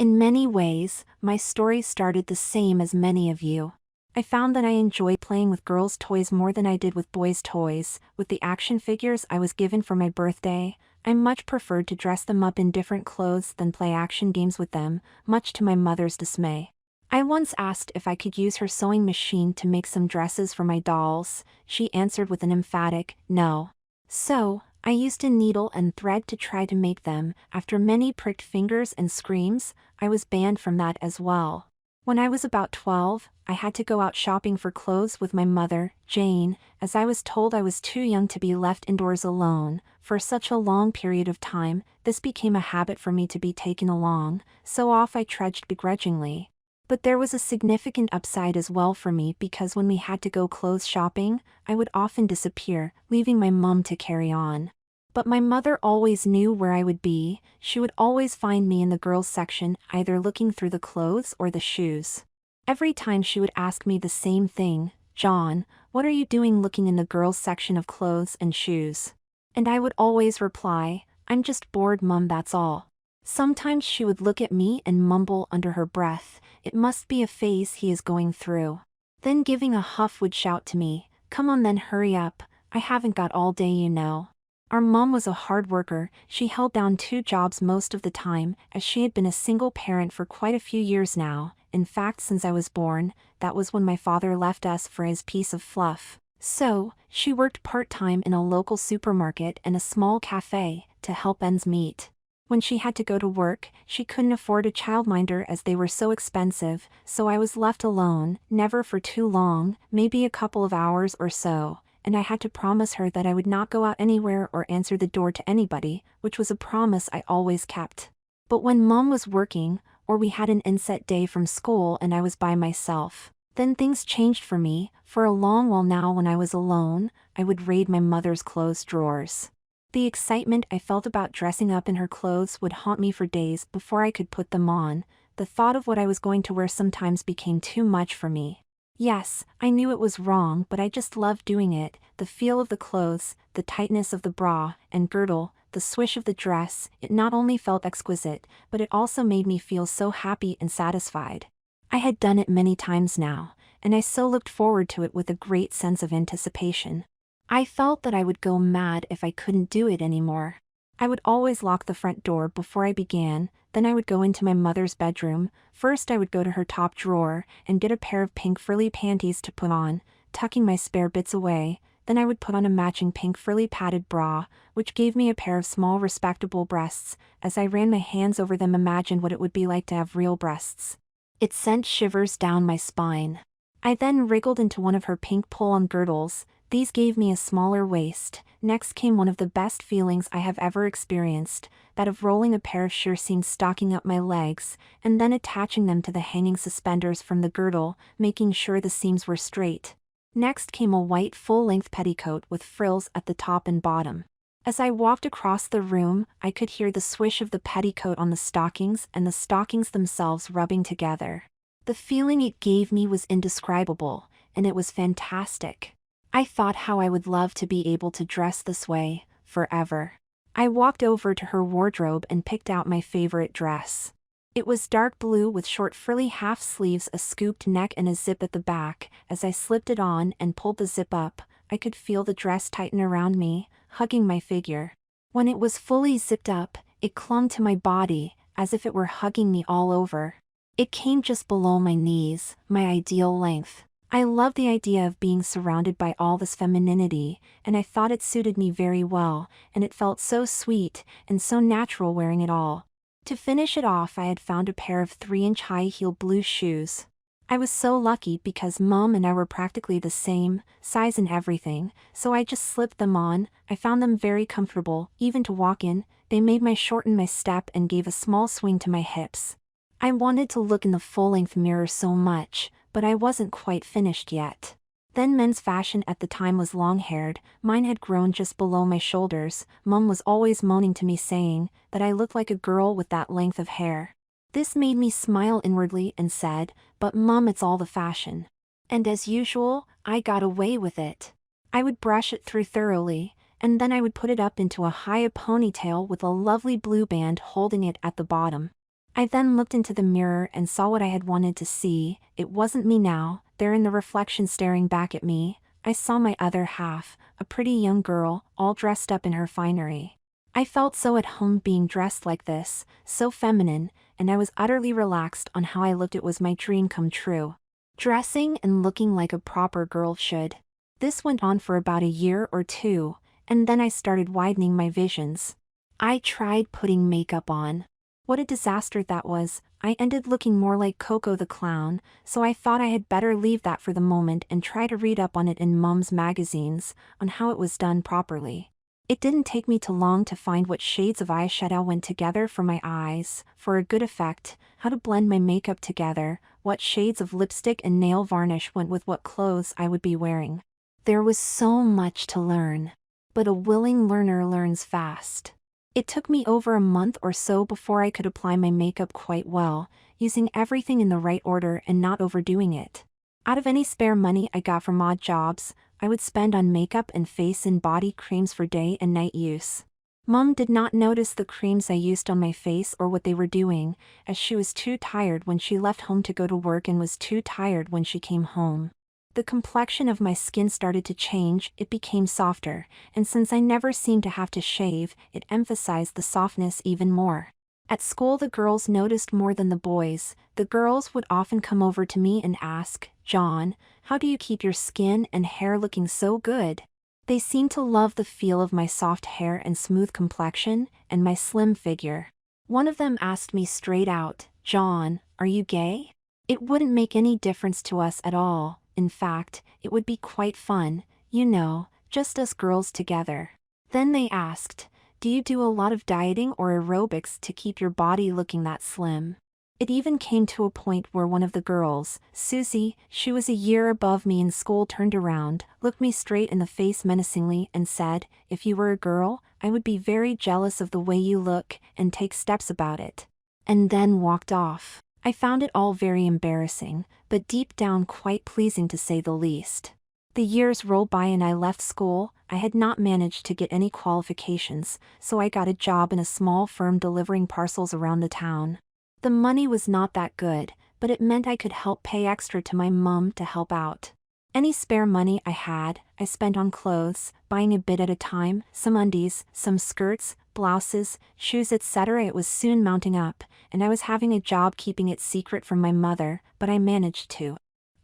In many ways, my story started the same as many of you. I found that I enjoyed playing with girls' toys more than I did with boys' toys. With the action figures I was given for my birthday, I much preferred to dress them up in different clothes than play action games with them, much to my mother's dismay. I once asked if I could use her sewing machine to make some dresses for my dolls. She answered with an emphatic no. So, I used a needle and thread to try to make them. After many pricked fingers and screams, I was banned from that as well. When I was about 12, I had to go out shopping for clothes with my mother, Jane, as I was told I was too young to be left indoors alone. For such a long period of time, this became a habit for me to be taken along, so off I trudged begrudgingly. But there was a significant upside as well for me because when we had to go clothes shopping, I would often disappear, leaving my mum to carry on. But my mother always knew where I would be. She would always find me in the girls' section, either looking through the clothes or the shoes. Every time she would ask me the same thing, "John, what are you doing looking in the girls' section of clothes and shoes?" And I would always reply, "I'm just bored, Mum, that's all." Sometimes she would look at me and mumble under her breath, "It must be a phase he is going through." Then giving a huff would shout to me, "Come on then, hurry up, I haven't got all day, you know." Our mom was a hard worker. She held down 2 jobs most of the time, as she had been a single parent for quite a few years now. In fact, since I was born, that was when my father left us for his piece of fluff. So, she worked part-time in a local supermarket and a small cafe, to help ends meet. When she had to go to work, she couldn't afford a childminder as they were so expensive, so I was left alone, never for too long, maybe a couple of hours or so. And I had to promise her that I would not go out anywhere or answer the door to anybody, which was a promise I always kept. But when Mom was working, or we had an inset day from school and I was by myself, then things changed for me. For a long while now, when I was alone, I would raid my mother's clothes drawers. The excitement I felt about dressing up in her clothes would haunt me for days before I could put them on. The thought of what I was going to wear sometimes became too much for me. Yes, I knew it was wrong, but I just loved doing it. The feel of the clothes, the tightness of the bra and girdle, the swish of the dress, it not only felt exquisite, but it also made me feel so happy and satisfied. I had done it many times now, and I so looked forward to it with a great sense of anticipation. I felt that I would go mad if I couldn't do it anymore. I would always lock the front door before I began. Then I would go into my mother's bedroom. First I would go to her top drawer and get a pair of pink frilly panties to put on, tucking my spare bits away. Then I would put on a matching pink frilly padded bra, which gave me a pair of small respectable breasts. As I ran my hands over them, imagined what it would be like to have real breasts. It sent shivers down my spine. I then wriggled into one of her pink pull-on girdles. These gave me a smaller waist. Next came one of the best feelings I have ever experienced, that of rolling a pair of sheer-seam stocking up my legs, and then attaching them to the hanging suspenders from the girdle, making sure the seams were straight. Next came a white full-length petticoat with frills at the top and bottom. As I walked across the room, I could hear the swish of the petticoat on the stockings and the stockings themselves rubbing together. The feeling it gave me was indescribable, and it was fantastic. I thought how I would love to be able to dress this way, forever. I walked over to her wardrobe and picked out my favorite dress. It was dark blue with short frilly half sleeves, a scooped neck and a zip at the back. As I slipped it on and pulled the zip up, I could feel the dress tighten around me, hugging my figure. When it was fully zipped up, it clung to my body, as if it were hugging me all over. It came just below my knees, my ideal length. I loved the idea of being surrounded by all this femininity, and I thought it suited me very well, and it felt so sweet and so natural wearing it all. To finish it off, I had found a pair of 3-inch high-heel blue shoes. I was so lucky because Mom and I were practically the same size and everything, so I just slipped them on. I found them very comfortable, even to walk in. They made me shorten my step and gave a small swing to my hips. I wanted to look in the full-length mirror so much, but I wasn't quite finished yet. Then men's fashion at the time was long-haired. Mine had grown just below my shoulders. Mum was always moaning to me, saying that I looked like a girl with that length of hair. This made me smile inwardly and said, "But Mum, it's all the fashion." And as usual, I got away with it. I would brush it through thoroughly, and then I would put it up into a high ponytail with a lovely blue band holding it at the bottom. I then looked into the mirror and saw what I had wanted to see. It wasn't me now, there in the reflection staring back at me. I saw my other half, a pretty young girl, all dressed up in her finery. I felt so at home being dressed like this, so feminine, and I was utterly relaxed on how I looked. It was my dream come true. Dressing and looking like a proper girl should. This went on for about a year or two, and then I started widening my visions. I tried putting makeup on. What a disaster that was. I ended looking more like Coco the Clown, so I thought I had better leave that for the moment and try to read up on it in Mum's magazines, on how it was done properly. It didn't take me too long to find what shades of eyeshadow went together for my eyes, for a good effect, how to blend my makeup together, what shades of lipstick and nail varnish went with what clothes I would be wearing. There was so much to learn. But a willing learner learns fast. It took me over a month or so before I could apply my makeup quite well, using everything in the right order and not overdoing it. Out of any spare money I got from odd jobs, I would spend on makeup and face and body creams for day and night use. Mum did not notice the creams I used on my face or what they were doing, as she was too tired when she left home to go to work and was too tired when she came home. The complexion of my skin started to change, it became softer, and since I never seemed to have to shave, it emphasized the softness even more. At school the girls noticed more than the boys. The girls would often come over to me and ask, "John, how do you keep your skin and hair looking so good?" They seemed to love the feel of my soft hair and smooth complexion, and my slim figure. One of them asked me straight out, "John, are you gay?" It wouldn't make any difference to us at all. In fact, it would be quite fun, you know, just us girls together. Then they asked, "Do you do a lot of dieting or aerobics to keep your body looking that slim?" It even came to a point where one of the girls, Susie, she was a year above me in school, turned around, looked me straight in the face menacingly and said, "If you were a girl, I would be very jealous of the way you look and take steps about it." And then walked off. I found it all very embarrassing, but deep down quite pleasing to say the least. The years rolled by and I left school. I had not managed to get any qualifications, so I got a job in a small firm delivering parcels around the town. The money was not that good, but it meant I could help pay extra to my mum to help out. Any spare money I had, I spent on clothes, buying a bit at a time, some undies, some skirts, blouses, shoes, etc. It was soon mounting up, and I was having a job keeping it secret from my mother, but I managed to.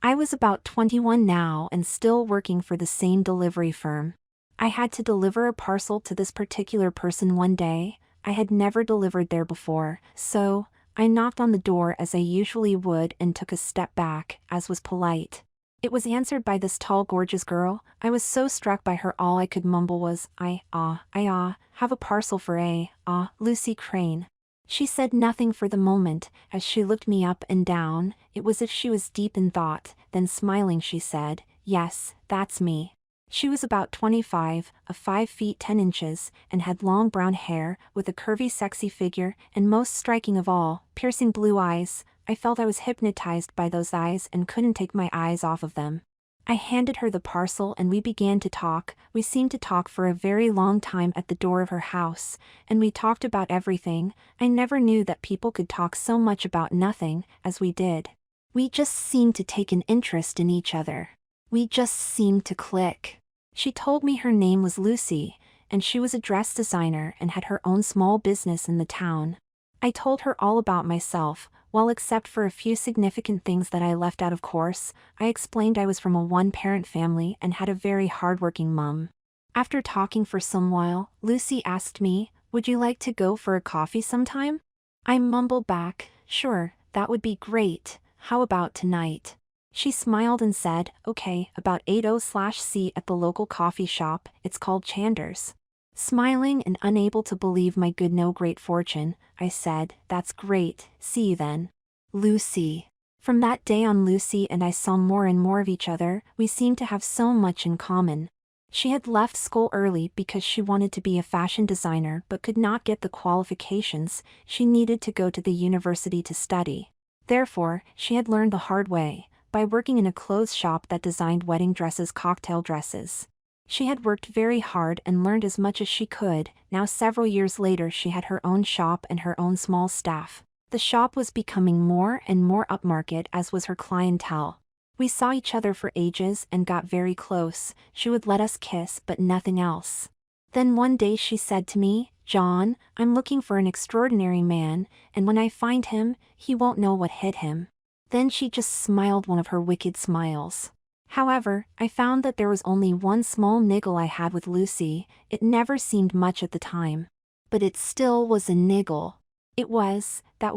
I was about 21 now and still working for the same delivery firm. I had to deliver a parcel to this particular person one day. I had never delivered there before, so I knocked on the door as I usually would and took a step back, as was polite. It was answered by this tall gorgeous girl. I was so struck by her all I could mumble was, I have a parcel for Lucy Crane. She said nothing for the moment, as she looked me up and down. It was as if she was deep in thought, then smiling she said, "Yes, that's me." She was about 25, 5 feet 10 inches, and had long brown hair, with a curvy sexy figure, and most striking of all, piercing blue eyes. I felt I was hypnotized by those eyes and couldn't take my eyes off of them. I handed her the parcel and we began to talk. We seemed to talk for a very long time at the door of her house, and we talked about everything. I never knew that people could talk so much about nothing, as we did. We just seemed to take an interest in each other. We just seemed to click. She told me her name was Lucy, and she was a dress designer and had her own small business in the town. I told her all about myself. Well, except for a few significant things that I left out, of course, I explained I was from a one-parent family and had a very hard-working mum. After talking for some while, Lucy asked me, "Would you like to go for a coffee sometime?" I mumbled back, "Sure, that would be great. How about tonight?" She smiled and said, "Okay, about 80/C at the local coffee shop. It's called Chander's." Smiling and unable to believe my great fortune, I said, "That's great, see you then." Lucy. From that day on, Lucy and I saw more and more of each other. We seemed to have so much in common. She had left school early because she wanted to be a fashion designer but could not get the qualifications. She needed to go to the university to study. Therefore, she had learned the hard way, by working in a clothes shop that designed wedding dresses, cocktail dresses. She had worked very hard and learned as much as she could. Now several years later she had her own shop and her own small staff. The shop was becoming more and more upmarket, as was her clientele. We saw each other for ages and got very close. She would let us kiss but nothing else. Then one day she said to me, "John, I'm looking for an extraordinary man, and when I find him, he won't know what hit him." Then she just smiled one of her wicked smiles. However, I found that there was only one small niggle I had with Lucy. It never seemed much at the time, but it still was a niggle.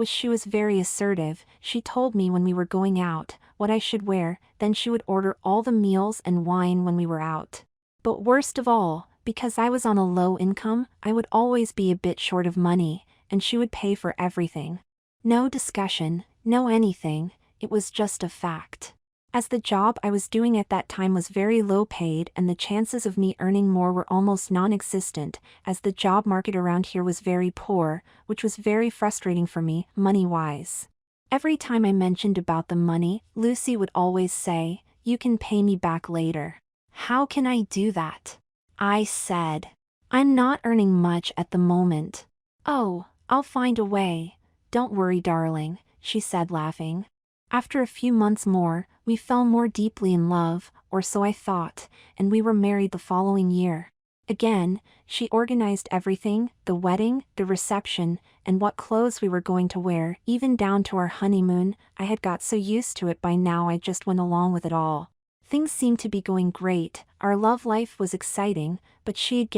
She was very assertive. She told me when we were going out what I should wear, then she would order all the meals and wine when we were out. But worst of all, because I was on a low income, I would always be a bit short of money, and she would pay for everything. No discussion, no anything, it was just a fact. As the job I was doing at that time was very low paid and the chances of me earning more were almost non-existent, as the job market around here was very poor, which was very frustrating for me, money-wise. Every time I mentioned about the money, Lucy would always say, "You can pay me back later." How can I do that? I said, "I'm not earning much at the moment." "Oh, I'll find a way. Don't worry, darling," she said, laughing. After a few months more, we fell more deeply in love, or so I thought, and we were married the following year. Again, she organized everything, the wedding, the reception, and what clothes we were going to wear, even down to our honeymoon. I had got so used to it by now I just went along with it all. Things seemed to be going great, our love life was exciting, but she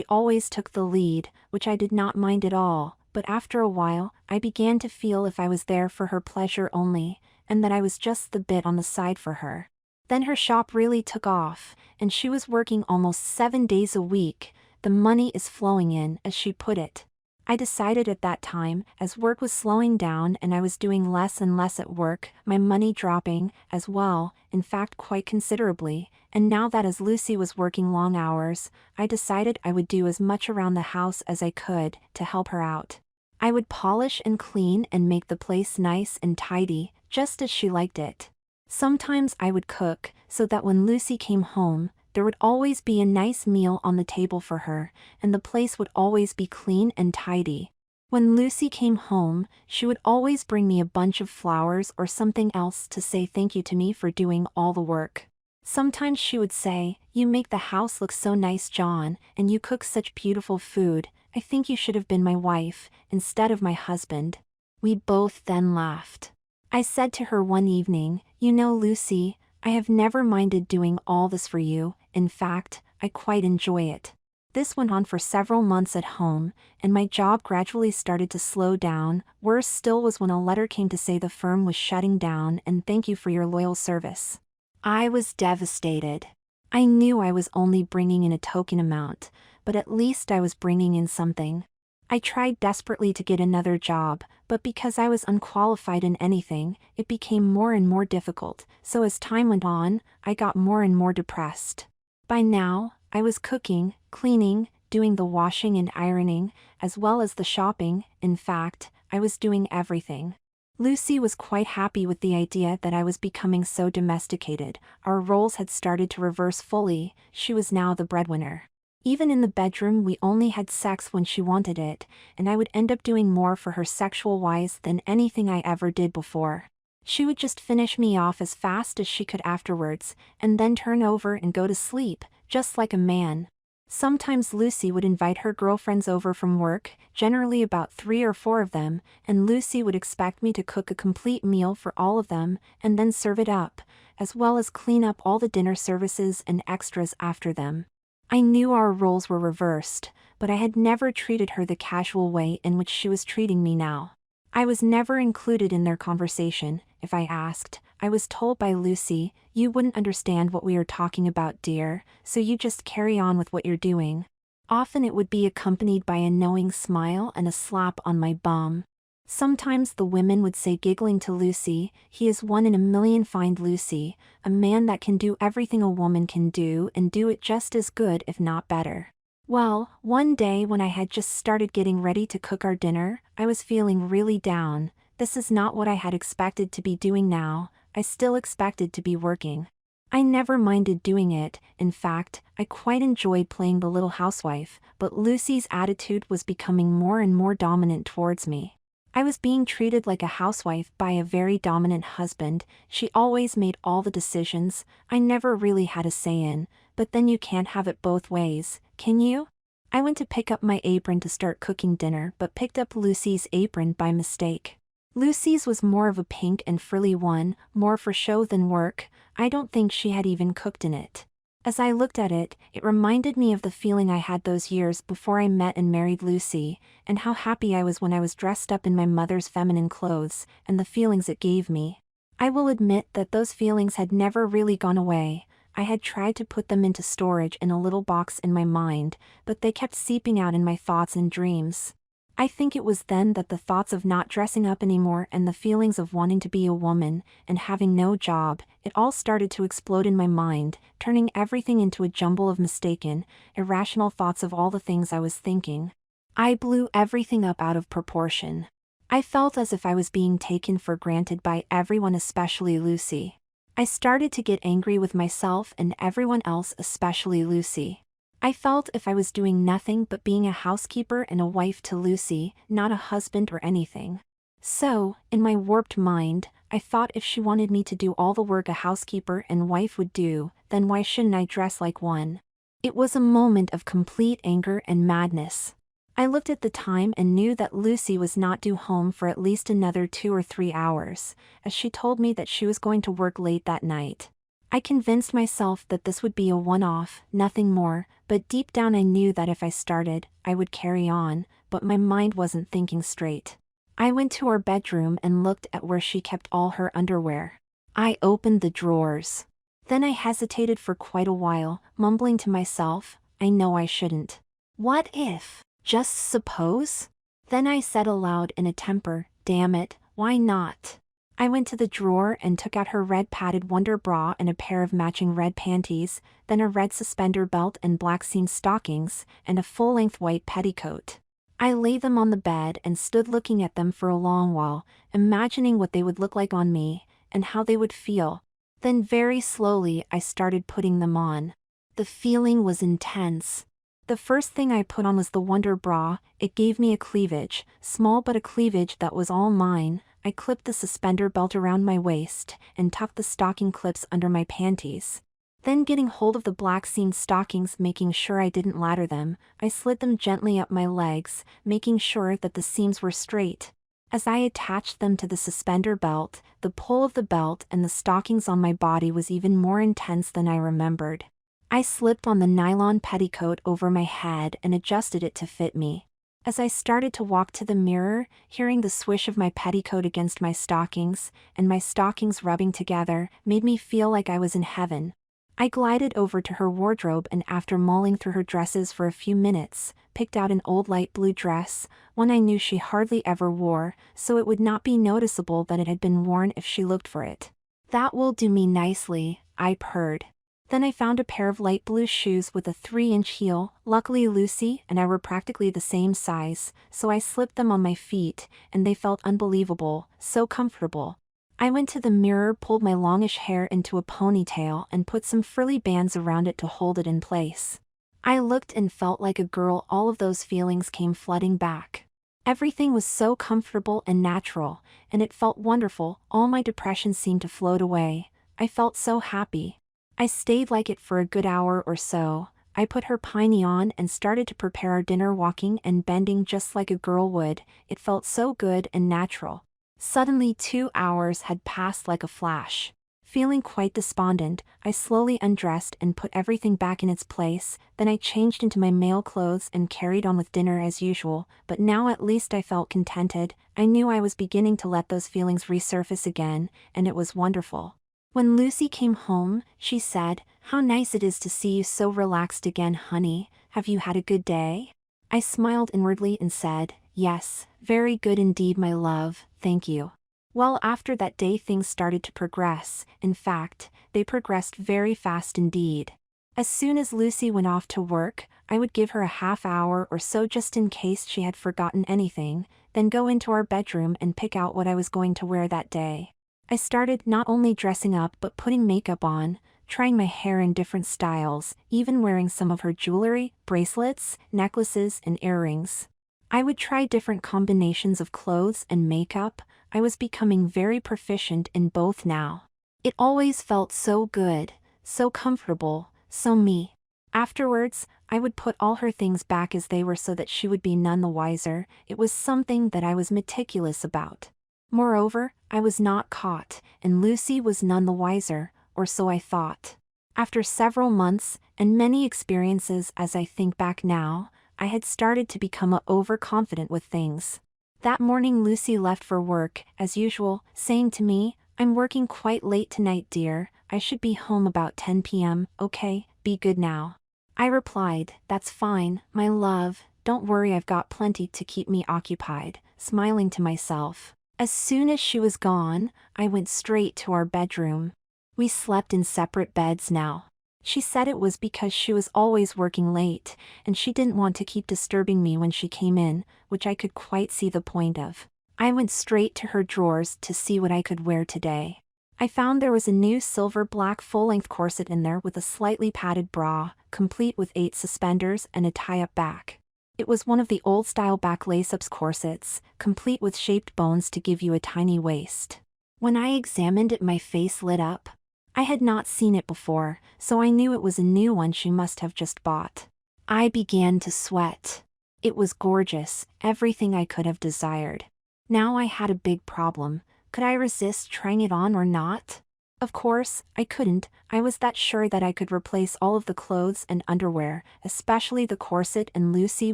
always took the lead, which I did not mind at all, but after a while, I began to feel if I was there for her pleasure only, and that I was just the bit on the side for her. Then her shop really took off, and she was working almost 7 days a week. "The money is flowing in," as she put it. I decided at that time, as work was slowing down and I was doing less and less at work, my money dropping, as well, in fact quite considerably, and now that as Lucy was working long hours, I decided I would do as much around the house as I could, to help her out. I would polish and clean and make the place nice and tidy, just as she liked it. Sometimes I would cook, so that when Lucy came home, there would always be a nice meal on the table for her, and the place would always be clean and tidy. When Lucy came home, she would always bring me a bunch of flowers or something else to say thank you to me for doing all the work. Sometimes she would say, "You make the house look so nice, John, and you cook such beautiful food. I think you should have been my wife, instead of my husband." We both then laughed. I said to her one evening, "You know, Lucy, I have never minded doing all this for you. In fact, I quite enjoy it." This went on for several months at home, and my job gradually started to slow down. Worse still was when a letter came to say the firm was shutting down and thank you for your loyal service. I was devastated. I knew I was only bringing in a token amount, but at least I was bringing in something. I tried desperately to get another job, but because I was unqualified in anything, it became more and more difficult, so as time went on, I got more and more depressed. By now, I was cooking, cleaning, doing the washing and ironing, as well as the shopping. In fact, I was doing everything. Lucy was quite happy with the idea that I was becoming so domesticated. Our roles had started to reverse fully. She was now the breadwinner. Even in the bedroom we only had sex when she wanted it, and I would end up doing more for her sexual-wise than anything I ever did before. She would just finish me off as fast as she could afterwards, and then turn over and go to sleep, just like a man. Sometimes Lucy would invite her girlfriends over from work, generally about 3 or 4 of them, and Lucy would expect me to cook a complete meal for all of them, and then serve it up, as well as clean up all the dinner services and extras after them. I knew our roles were reversed, but I had never treated her the casual way in which she was treating me now. I was never included in their conversation. If I asked, I was told by Lucy, "You wouldn't understand what we are talking about, dear, so you just carry on with what you're doing." Often it would be accompanied by a knowing smile and a slap on my bum. Sometimes the women would say giggling to Lucy, "He is 1 in a million, find Lucy, a man that can do everything a woman can do and do it just as good if not better." Well, one day when I had just started getting ready to cook our dinner, I was feeling really down. This is not what I had expected to be doing now. I still expected to be working. I never minded doing it. In fact, I quite enjoyed playing the little housewife, but Lucy's attitude was becoming more and more dominant towards me. I was being treated like a housewife by a very dominant husband. She always made all the decisions. I never really had a say in, but then you can't have it both ways, can you? I went to pick up my apron to start cooking dinner but picked up Lucy's apron by mistake. Lucy's was more of a pink and frilly one, more for show than work. I don't think she had even cooked in it. As I looked at it, it reminded me of the feeling I had those years before I met and married Lucy, and how happy I was when I was dressed up in my mother's feminine clothes, and the feelings it gave me. I will admit that those feelings had never really gone away. I had tried to put them into storage in a little box in my mind, but they kept seeping out in my thoughts and dreams. I think it was then that the thoughts of not dressing up anymore and the feelings of wanting to be a woman and having no job, it all started to explode in my mind, turning everything into a jumble of mistaken, irrational thoughts of all the things I was thinking. I blew everything up out of proportion. I felt as if I was being taken for granted by everyone, especially Lucy. I started to get angry with myself and everyone else, especially Lucy. I felt if I was doing nothing but being a housekeeper and a wife to Lucy, not a husband or anything. So, in my warped mind, I thought if she wanted me to do all the work a housekeeper and wife would do, then why shouldn't I dress like one? It was a moment of complete anger and madness. I looked at the time and knew that Lucy was not due home for at least another 2 or 3 hours, as she told me that she was going to work late that night. I convinced myself that this would be a one-off, nothing more, but deep down I knew that if I started, I would carry on, but my mind wasn't thinking straight. I went to her bedroom and looked at where she kept all her underwear. I opened the drawers. Then I hesitated for quite a while, mumbling to myself, I know I shouldn't. What if? Just suppose? Then I said aloud in a temper, damn it, why not? I went to the drawer and took out her red padded wonder bra and a pair of matching red panties, then a red suspender belt and black seam stockings, and a full-length white petticoat. I laid them on the bed and stood looking at them for a long while, imagining what they would look like on me, and how they would feel. Then very slowly I started putting them on. The feeling was intense. The first thing I put on was the wonder bra. It gave me a cleavage, small but a cleavage that was all mine. I clipped the suspender belt around my waist, and tucked the stocking clips under my panties. Then getting hold of the black seam stockings, making sure I didn't ladder them, I slid them gently up my legs, making sure that the seams were straight. As I attached them to the suspender belt, the pull of the belt and the stockings on my body was even more intense than I remembered. I slipped on the nylon petticoat over my head and adjusted it to fit me. As I started to walk to the mirror, hearing the swish of my petticoat against my stockings, and my stockings rubbing together, made me feel like I was in heaven. I glided over to her wardrobe and after mulling through her dresses for a few minutes, picked out an old light blue dress, one I knew she hardly ever wore, so it would not be noticeable that it had been worn if she looked for it. That will do me nicely, I purred. Then I found a pair of light blue shoes with a 3-inch heel. Luckily Lucy and I were practically the same size, so I slipped them on my feet, and they felt unbelievable, so comfortable. I went to the mirror, pulled my longish hair into a ponytail and put some frilly bands around it to hold it in place. I looked and felt like a girl. All of those feelings came flooding back. Everything was so comfortable and natural, and it felt wonderful. All my depression seemed to float away. I felt so happy. I stayed like it for a good hour or so. I put her piney on and started to prepare our dinner, walking and bending just like a girl would. It felt so good and natural. Suddenly 2 hours had passed like a flash. Feeling quite despondent, I slowly undressed and put everything back in its place, then I changed into my male clothes and carried on with dinner as usual, but now at least I felt contented. I knew I was beginning to let those feelings resurface again, and it was wonderful. When Lucy came home, she said, "How nice it is to see you so relaxed again, honey. Have you had a good day?" I smiled inwardly and said, "Yes, very good indeed, my love, thank you." Well, after that day things started to progress. In fact, they progressed very fast indeed. As soon as Lucy went off to work, I would give her a half hour or so just in case she had forgotten anything, then go into our bedroom and pick out what I was going to wear that day. I started not only dressing up but putting makeup on, trying my hair in different styles, even wearing some of her jewelry, bracelets, necklaces, and earrings. I would try different combinations of clothes and makeup. I was becoming very proficient in both now. It always felt so good, so comfortable, so me. Afterwards, I would put all her things back as they were so that she would be none the wiser. It was something that I was meticulous about. Moreover, I was not caught, and Lucy was none the wiser, or so I thought. After several months, and many experiences as I think back now, I had started to become overconfident with things. That morning Lucy left for work, as usual, saying to me, "I'm working quite late tonight, dear. I should be home about 10 p.m, okay, be good now." I replied, "That's fine, my love, don't worry, I've got plenty to keep me occupied," smiling to myself. As soon as she was gone, I went straight to our bedroom. We slept in separate beds now. She said it was because she was always working late, and she didn't want to keep disturbing me when she came in, which I could quite see the point of. I went straight to her drawers to see what I could wear today. I found there was a new silver black full-length corset in there with a slightly padded bra, complete with 8 suspenders and a tie-up back. It was one of the old-style back lace-ups corsets, complete with shaped bones to give you a tiny waist. When I examined it, my face lit up. I had not seen it before, so I knew it was a new one she must have just bought. I began to sweat. It was gorgeous, everything I could have desired. Now I had a big problem. Could I resist trying it on or not? Of course, I couldn't. I was that sure that I could replace all of the clothes and underwear, especially the corset, and Lucy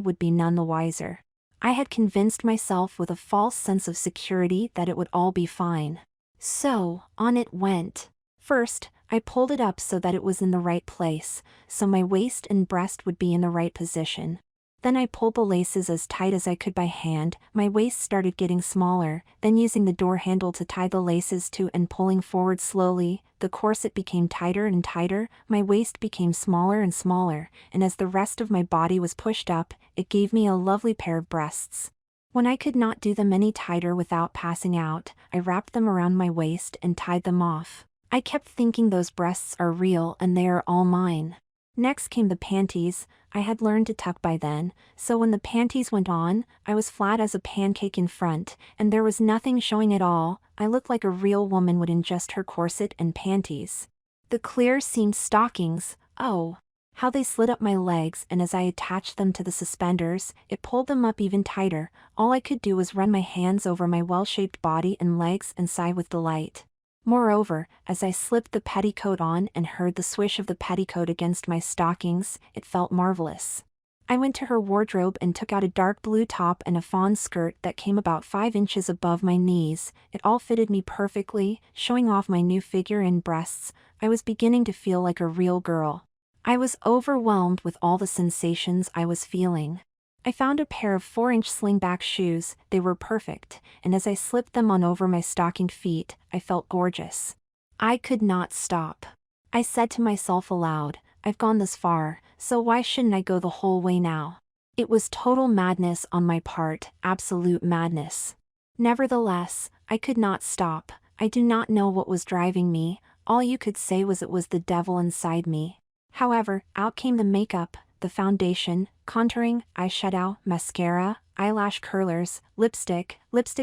would be none the wiser. I had convinced myself with a false sense of security that it would all be fine. So, on it went. First, I pulled it up so that it was in the right place, so my waist and breast would be in the right position. Then I pulled the laces as tight as I could by hand. My waist started getting smaller, then using the door handle to tie the laces to and pulling forward slowly, the corset became tighter and tighter, my waist became smaller and smaller, and as the rest of my body was pushed up, it gave me a lovely pair of breasts. When I could not do them any tighter without passing out, I wrapped them around my waist and tied them off. I kept thinking those breasts are real and they are all mine. Next came the panties. I had learned to tuck by then, so when the panties went on, I was flat as a pancake in front, and there was nothing showing at all. I looked like a real woman would in just her corset and panties. The clear seamed stockings, oh, how they slid up my legs, and as I attached them to the suspenders, it pulled them up even tighter. All I could do was run my hands over my well-shaped body and legs and sigh with delight. Moreover, as I slipped the petticoat on and heard the swish of the petticoat against my stockings, it felt marvelous. I went to her wardrobe and took out a dark blue top and a fawn skirt that came about 5 inches above my knees. It all fitted me perfectly, showing off my new figure and breasts. I was beginning to feel like a real girl. I was overwhelmed with all the sensations I was feeling. I found a pair of 4-inch slingback shoes. They were perfect, and as I slipped them on over my stockinged feet, I felt gorgeous. I could not stop. I said to myself aloud, "I've gone this far, so why shouldn't I go the whole way now?" It was total madness on my part, absolute madness. Nevertheless, I could not stop. I do not know what was driving me. All you could say was it was the devil inside me. However, out came the makeup, the foundation, contouring, eyeshadow, mascara, eyelash curlers, lipstick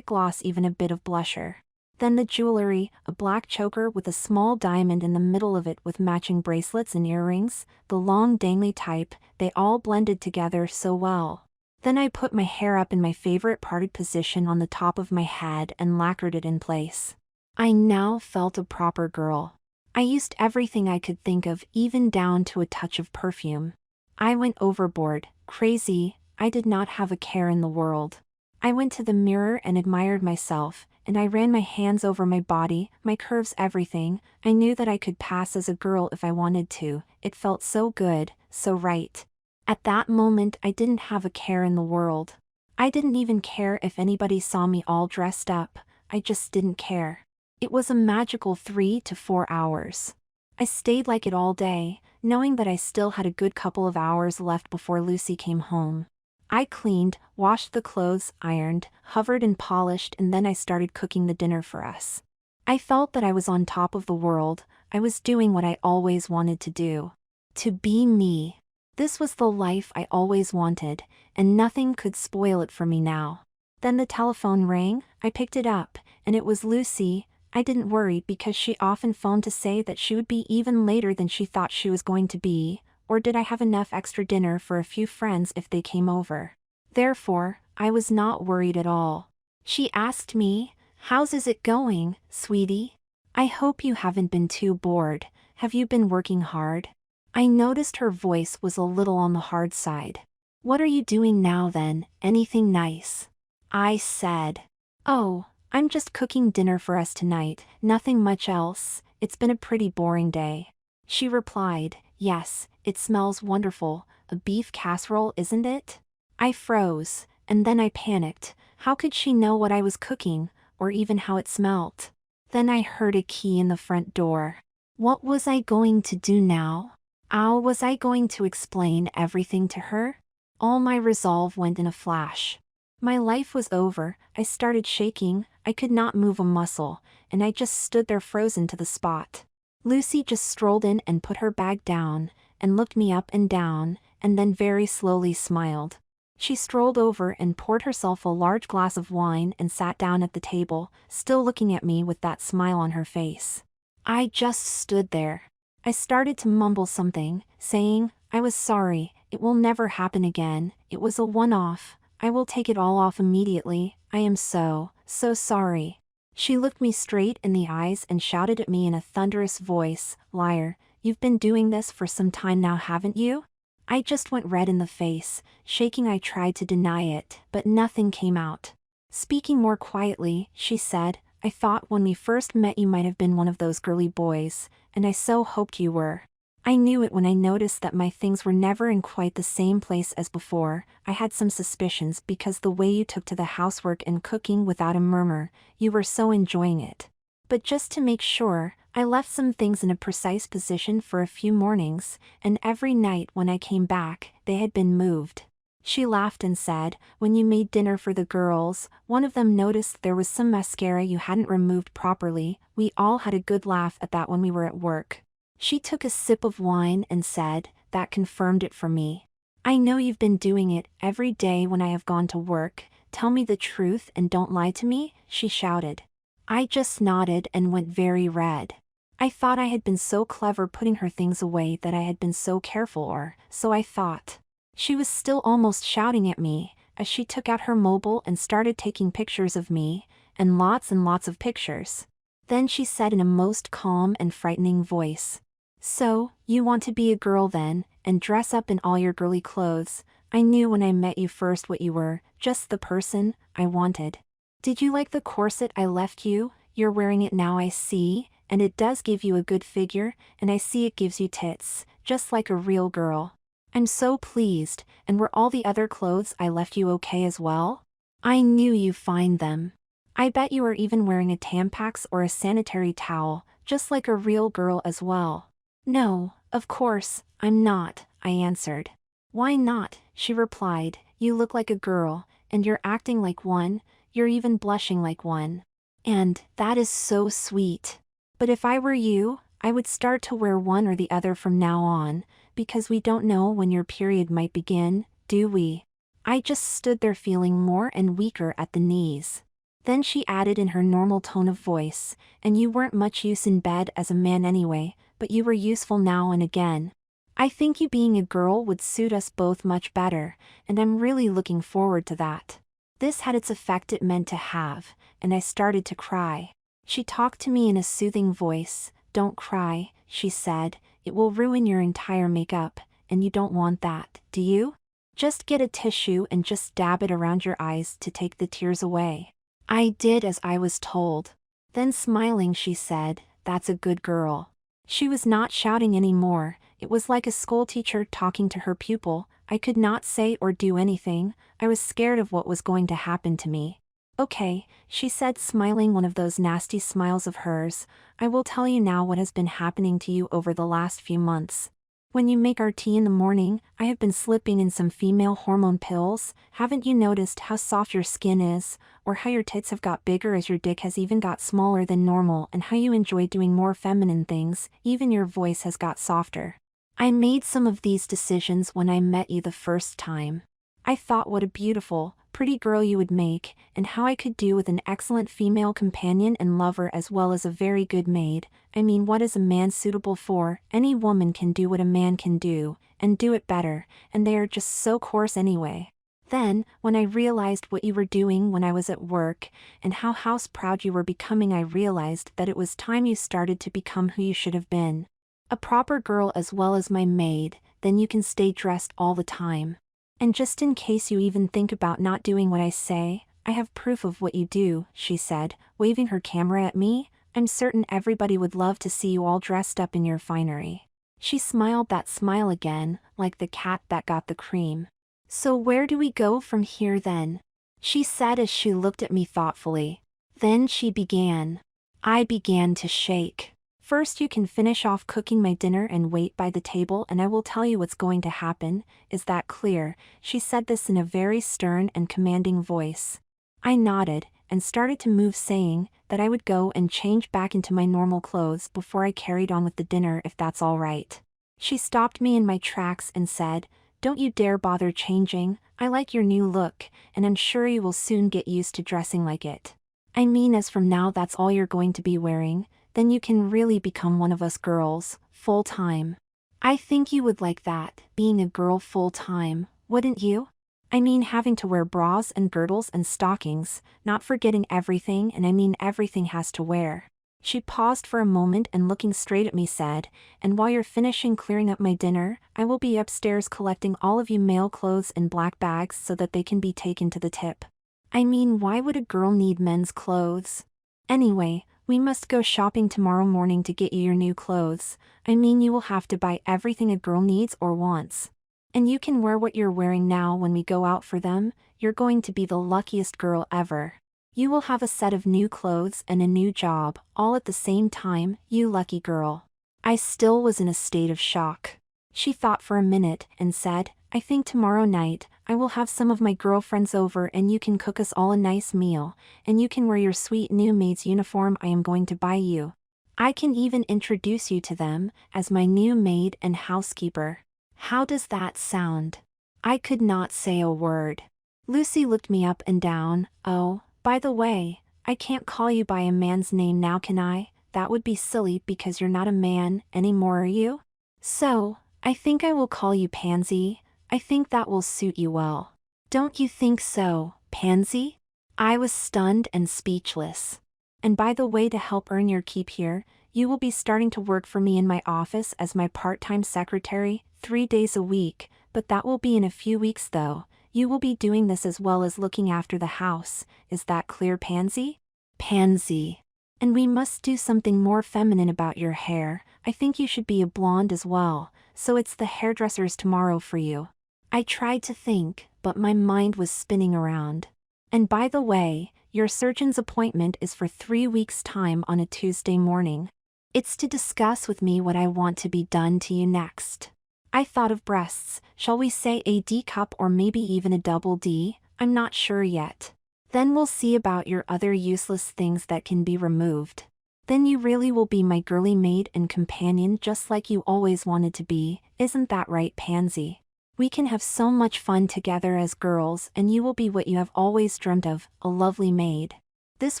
gloss, even a bit of blusher. Then the jewelry, a black choker with a small diamond in the middle of it with matching bracelets and earrings, the long dangly type, they all blended together so well. Then I put my hair up in my favorite parted position on the top of my head and lacquered it in place. I now felt a proper girl. I used everything I could think of, even down to a touch of perfume. I went overboard, crazy. I did not have a care in the world. I went to the mirror and admired myself, and I ran my hands over my body, my curves, everything. I knew that I could pass as a girl if I wanted to. It felt so good, so right. At that moment I didn't have a care in the world. I didn't even care if anybody saw me all dressed up. I just didn't care. It was a magical 3 to 4 hours. I stayed like it all day, knowing that I still had a good couple of hours left before Lucy came home. I cleaned, washed the clothes, ironed, hovered and polished, and then I started cooking the dinner for us. I felt that I was on top of the world. I was doing what I always wanted to do. To be me. This was the life I always wanted, and nothing could spoil it for me now. Then the telephone rang, I picked it up, and it was Lucy. I didn't worry because she often phoned to say that she would be even later than she thought she was going to be, or did I have enough extra dinner for a few friends if they came over. Therefore, I was not worried at all. She asked me, "How's it going, sweetie? I hope you haven't been too bored. Have you been working hard?" I noticed her voice was a little on the hard side. "What are you doing now then, anything nice?" I said. "Oh, I'm just cooking dinner for us tonight, nothing much else. It's been a pretty boring day." She replied, "Yes, it smells wonderful, a beef casserole, isn't it?" I froze, and then I panicked. How could she know what I was cooking, or even how it smelt? Then I heard a key in the front door. What was I going to do now? How was I going to explain everything to her? All my resolve went in a flash. My life was over. I started shaking, I could not move a muscle, and I just stood there frozen to the spot. Lucy just strolled in and put her bag down, and looked me up and down, and then very slowly smiled. She strolled over and poured herself a large glass of wine and sat down at the table, still looking at me with that smile on her face. I just stood there. I started to mumble something, saying, "I was sorry, it will never happen again, it was a one-off, I will take it all off immediately, I am so sorry." She looked me straight in the eyes and shouted at me in a thunderous voice, "Liar, you've been doing this for some time now, haven't you?" I just went red in the face, shaking. I tried to deny it, but nothing came out. Speaking more quietly, she said, "I thought when we first met you might have been one of those girly boys, and I so hoped you were. I knew it when I noticed that my things were never in quite the same place as before. I had some suspicions because the way you took to the housework and cooking without a murmur, you were so enjoying it. But just to make sure, I left some things in a precise position for a few mornings, and every night when I came back, they had been moved." She laughed and said, "When you made dinner for the girls, one of them noticed there was some mascara you hadn't removed properly. We all had a good laugh at that when we were at work." She took a sip of wine and said, "That confirmed it for me. I know you've been doing it every day when I have gone to work. Tell me the truth and don't lie to me," she shouted. I just nodded and went very red. I thought I had been so clever putting her things away, that I had been so careful, or so I thought. She was still almost shouting at me, as she took out her mobile and started taking pictures of me, and lots of pictures. Then she said in a most calm and frightening voice, "So, you want to be a girl then, and dress up in all your girly clothes. I knew when I met you first what you were, just the person I wanted. Did you like the corset I left you? You're wearing it now, I see, and it does give you a good figure, and I see it gives you tits, just like a real girl. I'm so pleased. And were all the other clothes I left you okay as well? I knew you'd find them. I bet you are even wearing a Tampax or a sanitary towel, just like a real girl as well." "No, of course, I'm not," I answered. "Why not?" she replied. "You look like a girl, and you're acting like one, you're even blushing like one. And that is so sweet. But if I were you, I would start to wear one or the other from now on, because we don't know when your period might begin, do we?" I just stood there feeling more and weaker at the knees. Then she added in her normal tone of voice, "And you weren't much use in bed as a man anyway, but you were useful now and again. I think you being a girl would suit us both much better, and I'm really looking forward to that." This had its effect it meant to have, and I started to cry. She talked to me in a soothing voice. "Don't cry," she said, "it will ruin your entire makeup, and you don't want that, do you? Just get a tissue and just dab it around your eyes to take the tears away." I did as I was told. Then smiling she said, "That's a good girl." She was not shouting anymore, it was like a schoolteacher talking to her pupil. I could not say or do anything, I was scared of what was going to happen to me. "Okay," she said, smiling one of those nasty smiles of hers, "I will tell you now what has been happening to you over the last few months. When you make our tea in the morning, I have been slipping in some female hormone pills. Haven't you noticed how soft your skin is, or how your tits have got bigger as your dick has even got smaller than normal, and how you enjoy doing more feminine things, even your voice has got softer. I made some of these decisions when I met you the first time. I thought what a beautiful, pretty girl you would make, and how I could do with an excellent female companion and lover as well as a very good maid. I mean, what is a man suitable for? Any woman can do what a man can do, and do it better, and they are just so coarse anyway. Then, when I realized what you were doing when I was at work, and how house-proud you were becoming, I realized that it was time you started to become who you should have been. A proper girl as well as my maid, then you can stay dressed all the time. And just in case you even think about not doing what I say, I have proof of what you do, she said, waving her camera at me. I'm certain everybody would love to see you all dressed up in your finery. She smiled that smile again, like the cat that got the cream. So where do we go from here then? She said as she looked at me thoughtfully. Then she began. I began to shake. First you can finish off cooking my dinner and wait by the table and I will tell you what's going to happen, is that clear? She said this in a very stern and commanding voice. I nodded, and started to move saying that I would go and change back into my normal clothes before I carried on with the dinner if that's all right. She stopped me in my tracks and said, "Don't you dare bother changing, I like your new look, and I'm sure you will soon get used to dressing like it. I mean, as from now that's all you're going to be wearing, then you can really become one of us girls, full-time. I think you would like that, being a girl full-time, wouldn't you? I mean having to wear bras and girdles and stockings, not forgetting everything, and I mean everything has to wear." She paused for a moment and looking straight at me said, "And while you're finishing clearing up my dinner, I will be upstairs collecting all of you male clothes in black bags so that they can be taken to the tip. I mean, why would a girl need men's clothes? Anyway, we must go shopping tomorrow morning to get you your new clothes. I mean, you will have to buy everything a girl needs or wants. And you can wear what you're wearing now when we go out for them. You're going to be the luckiest girl ever. You will have a set of new clothes and a new job, all at the same time, you lucky girl." I still was in a state of shock. She thought for a minute and said, "I think tomorrow night, I will have some of my girlfriends over and you can cook us all a nice meal, and you can wear your sweet new maid's uniform I am going to buy you. I can even introduce you to them, as my new maid and housekeeper. How does that sound?" I could not say a word. Lucy looked me up and down. "Oh, by the way, I can't call you by a man's name now, can I? That would be silly because you're not a man anymore, are you? So, I think I will call you Pansy. I think that will suit you well. Don't you think so, Pansy?" I was stunned and speechless. "And by the way, to help earn your keep here, you will be starting to work for me in my office as my part-time secretary, 3 days a week, but that will be in a few weeks though. You will be doing this as well as looking after the house, is that clear, Pansy?" Pansy. "And we must do something more feminine about your hair. I think you should be a blonde as well, so it's the hairdresser's tomorrow for you." I tried to think, but my mind was spinning around. "And by the way, your surgeon's appointment is for 3 weeks' time on a Tuesday morning. It's to discuss with me what I want to be done to you next." I thought of breasts, shall we say a D cup or maybe even a double D, I'm not sure yet. "Then we'll see about your other useless things that can be removed. Then you really will be my girly maid and companion just like you always wanted to be, isn't that right, Pansy? We can have so much fun together as girls and you will be what you have always dreamt of, a lovely maid." This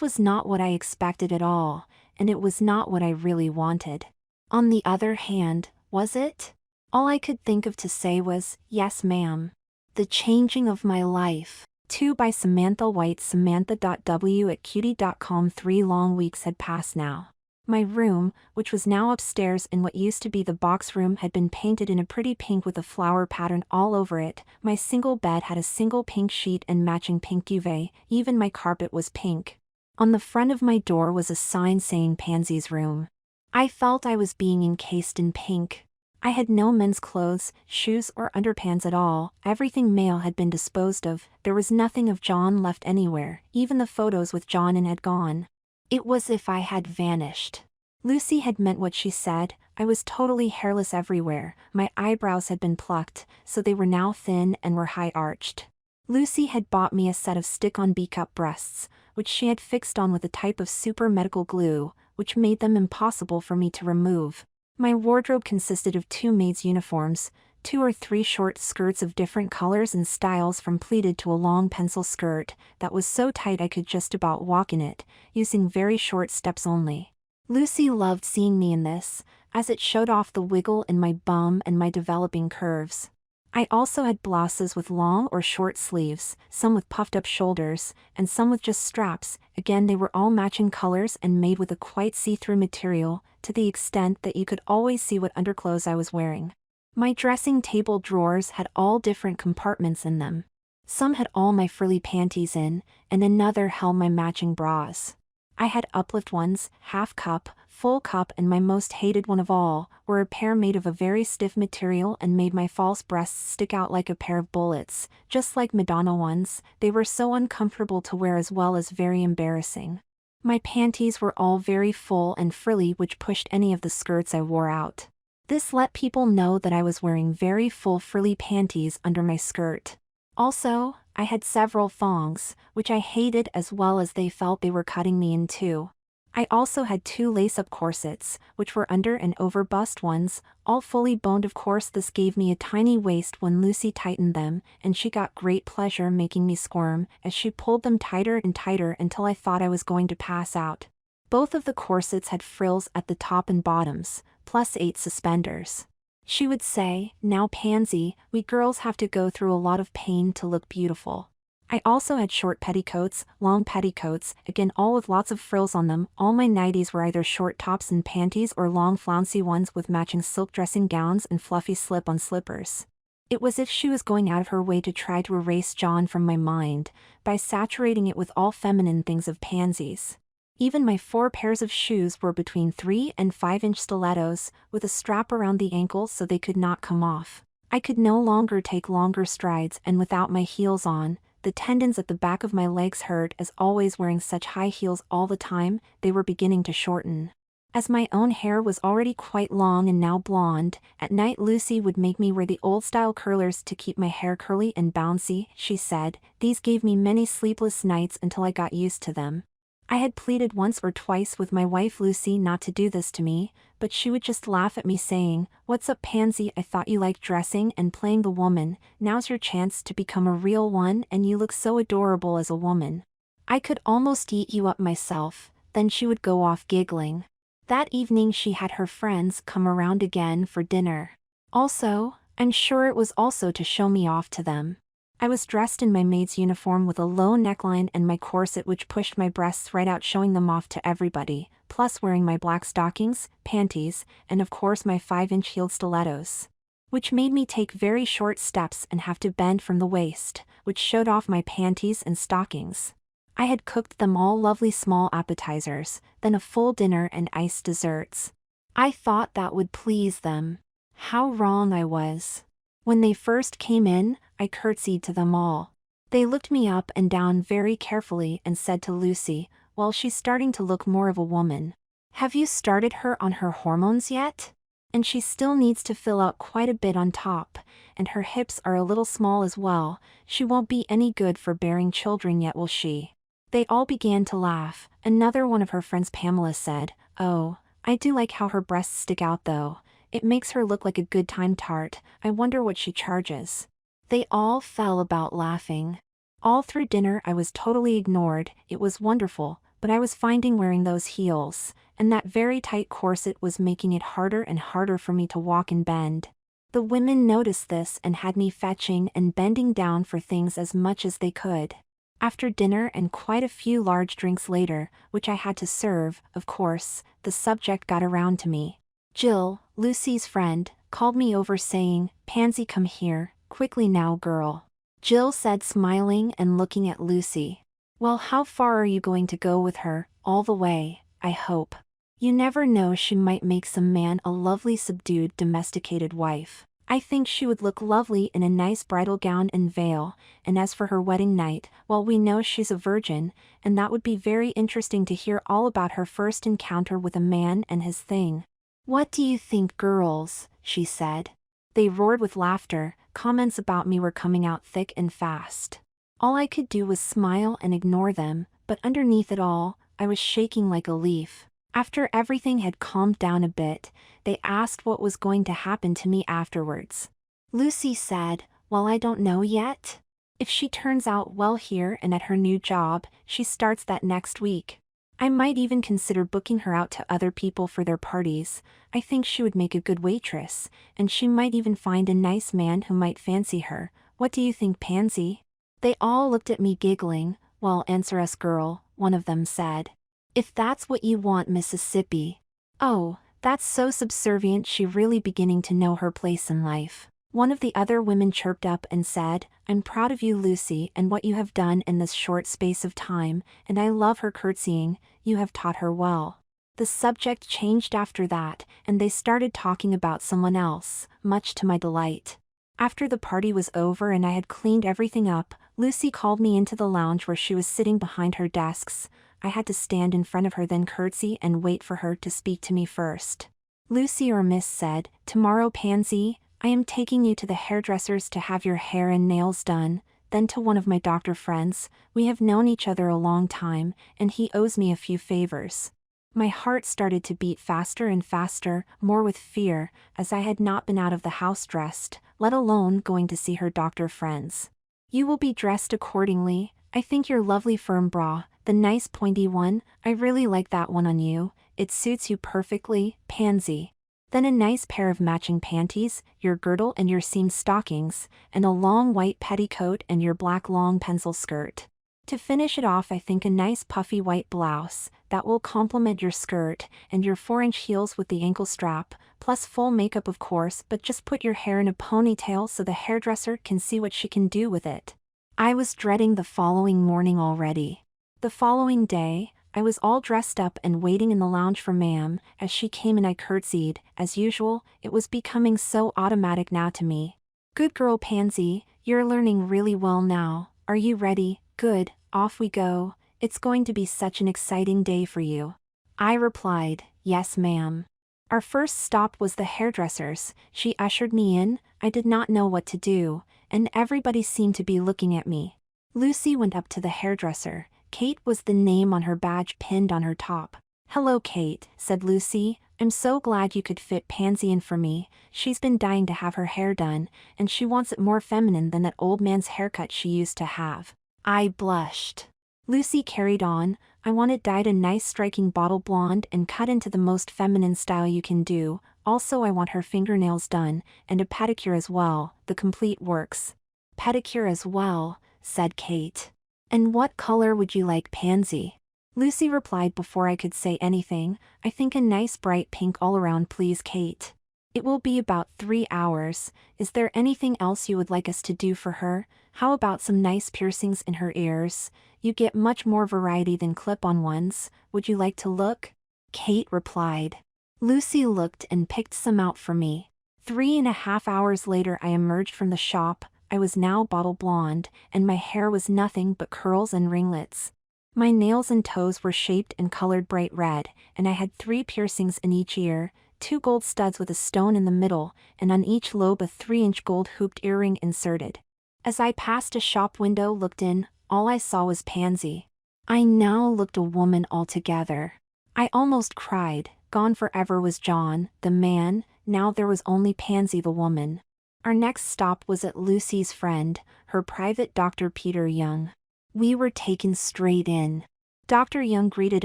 was not what I expected at all, and it was not what I really wanted. On the other hand, was it? All I could think of to say was, "Yes, ma'am." The Changing of My Life. 2 by Samantha White. Samantha.w@cutie.com. 3 long weeks had passed now. My room, which was now upstairs in what used to be the box room, had been painted in a pretty pink with a flower pattern all over it. My single bed had a single pink sheet and matching pink duvet, even my carpet was pink. On the front of my door was a sign saying Pansy's room. I felt I was being encased in pink. I had no men's clothes, shoes or underpants at all. Everything male had been disposed of. There was nothing of John left anywhere. Even the photos with John in had gone. It was as if I had vanished. Lucy had meant what she said. I was totally hairless everywhere. My eyebrows had been plucked, so they were now thin and were high-arched. Lucy had bought me a set of stick-on B-cup breasts, which she had fixed on with a type of super medical glue, which made them impossible for me to remove. My wardrobe consisted of 2 maids' uniforms, 2 or 3 short skirts of different colors and styles from pleated to a long pencil skirt that was so tight I could just about walk in it, using very short steps only. Lucy loved seeing me in this, as it showed off the wiggle in my bum and my developing curves. I also had blouses with long or short sleeves, some with puffed up shoulders, and some with just straps. Again, they were all matching colors and made with a quite see-through material, to the extent that you could always see what underclothes I was wearing. My dressing table drawers had all different compartments in them. Some had all my frilly panties in, and another held my matching bras. I had uplift ones, half cup, full cup, and my most hated one of all were a pair made of a very stiff material and made my false breasts stick out like a pair of bullets, just like Madonna ones. They were so uncomfortable to wear as well as very embarrassing. My panties were all very full and frilly, which pushed any of the skirts I wore out. This let people know that I was wearing very full frilly panties under my skirt. Also, I had several thongs, which I hated as well as they felt they were cutting me in two. I also had 2 lace-up corsets, which were under and over bust ones, all fully boned. Of course, this gave me a tiny waist when Lucy tightened them, and she got great pleasure making me squirm as she pulled them tighter and tighter until I thought I was going to pass out. Both of the corsets had frills at the top and bottoms, plus 8 suspenders. She would say, "Now Pansy, we girls have to go through a lot of pain to look beautiful." I also had short petticoats, long petticoats, again all with lots of frills on them. All my nighties were either short tops and panties or long flouncy ones with matching silk dressing gowns and fluffy slip-on slippers. It was as if she was going out of her way to try to erase John from my mind, by saturating it with all feminine things of Pansy's. Even my 4 pairs of shoes were between 3 and 5-inch stilettos, with a strap around the ankles so they could not come off. I could no longer take longer strides, and without my heels on, the tendons at the back of my legs hurt as always wearing such high heels all the time. They were beginning to shorten. As my own hair was already quite long and now blonde, at night Lucy would make me wear the old-style curlers to keep my hair curly and bouncy, she said. These gave me many sleepless nights until I got used to them. I had pleaded once or twice with my wife Lucy not to do this to me, but she would just laugh at me saying, "What's up, Pansy? I thought you liked dressing and playing the woman. Now's your chance to become a real one, and you look so adorable as a woman. I could almost eat you up myself." Then she would go off giggling. That evening she had her friends come around again for dinner. Also, I'm sure it was also to show me off to them. I was dressed in my maid's uniform with a low neckline and my corset which pushed my breasts right out, showing them off to everybody, plus wearing my black stockings, panties, and of course my 5-inch heeled stilettos, which made me take very short steps and have to bend from the waist, which showed off my panties and stockings. I had cooked them all lovely small appetizers, then a full dinner and iced desserts. I thought that would please them. How wrong I was. When they first came in, I curtsied to them all. They looked me up and down very carefully and said to Lucy, "Well, she's starting to look more of a woman. Have you started her on her hormones yet? And she still needs to fill out quite a bit on top, and her hips are a little small as well. She won't be any good for bearing children yet, will she?" They all began to laugh. Another one of her friends, Pamela, said, "Oh, I do like how her breasts stick out though. It makes her look like a good time tart. I wonder what she charges." They all fell about laughing. All through dinner I was totally ignored. It was wonderful, but I was finding wearing those heels, and that very tight corset was making it harder and harder for me to walk and bend. The women noticed this and had me fetching and bending down for things as much as they could. After dinner and quite a few large drinks later, which I had to serve, of course, the subject got around to me. Jill, Lucy's friend, called me over saying, "Pansy, come here, quickly now, girl." Jill said, smiling and looking at Lucy. "Well, how far are you going to go with her? All the way, I hope. You never know, she might make some man a lovely subdued domesticated wife. I think she would look lovely in a nice bridal gown and veil, and as for her wedding night, well, we know she's a virgin, and that would be very interesting to hear all about her first encounter with a man and his thing. What do you think, girls?" she said. They roared with laughter. Comments about me were coming out thick and fast. All I could do was smile and ignore them, but underneath it all, I was shaking like a leaf. After everything had calmed down a bit, they asked what was going to happen to me afterwards. Lucy said, "Well, I don't know yet. If she turns out well here and at her new job, she starts that next week. I might even consider booking her out to other people for their parties. I think she would make a good waitress, and she might even find a nice man who might fancy her. What do you think, Pansy?" They all looked at me giggling. "Well, answer us, girl," one of them said. "If that's what you want, Mississippi." Oh, that's so subservient, she really beginning to know her place in life. One of the other women chirped up and said, "I'm proud of you, Lucy, and what you have done in this short space of time, and I love her curtsying, you have taught her well." The subject changed after that, and they started talking about someone else, much to my delight. After the party was over and I had cleaned everything up, Lucy called me into the lounge where she was sitting behind her desks. I had to stand in front of her, then curtsy and wait for her to speak to me first. Lucy or Miss said, "Tomorrow, Pansy, I am taking you to the hairdresser's to have your hair and nails done." Then to one of my doctor friends, "We have known each other a long time, and he owes me a few favors." My heart started to beat faster and faster, more with fear, as I had not been out of the house dressed, let alone going to see her doctor friends. "You will be dressed accordingly. I think your lovely firm bra, the nice pointy one, I really like that one on you. It suits you perfectly, Pansy. Then a nice pair of matching panties, your girdle and your seam stockings, and a long white petticoat and your black long pencil skirt. To finish it off, I think a nice puffy white blouse, that will complement your skirt, and your 4-inch heels with the ankle strap, plus full makeup of course, but just put your hair in a ponytail so the hairdresser can see what she can do with it." I was dreading the following morning already. The following day, I was all dressed up and waiting in the lounge for Ma'am. As she came and I curtsied, as usual. It was becoming so automatic now to me. "Good girl, Pansy, you're learning really well now. Are you ready? Good, off we go. It's going to be such an exciting day for you." I replied, "Yes, ma'am." Our first stop was the hairdresser's. She ushered me in. I did not know what to do, and everybody seemed to be looking at me. Lucy went up to the hairdresser. Kate was the name on her badge pinned on her top. "Hello, Kate," said Lucy. "I'm so glad you could fit Pansy in for me. She's been dying to have her hair done, and she wants it more feminine than that old man's haircut she used to have." I blushed. Lucy carried on. "I want it dyed a nice striking bottle blonde and cut into the most feminine style you can do. Also, I want her fingernails done, and a pedicure as well, the complete works." "Pedicure as well," said Kate. "And what color would you like, Pansy?" Lucy replied before I could say anything. "I think a nice bright pink all around, please, Kate. It will be about 3 hours. Is there anything else you would like us to do for her? How about some nice piercings in her ears? You get much more variety than clip-on ones. Would you like to look?" Kate replied. Lucy looked and picked some out for me. 3.5 hours later I emerged from the shop. I was now bottle blonde, and my hair was nothing but curls and ringlets. My nails and toes were shaped and colored bright red, and I had 3 piercings in each ear, 2 gold studs with a stone in the middle, and on each lobe a 3-inch gold hooped earring inserted. As I passed a shop window, looked in, all I saw was Pansy. I now looked a woman altogether. I almost cried. Gone forever was John, the man, now there was only Pansy the woman. Our next stop was at Lucy's friend, her private Dr. Peter Young. We were taken straight in. Dr. Young greeted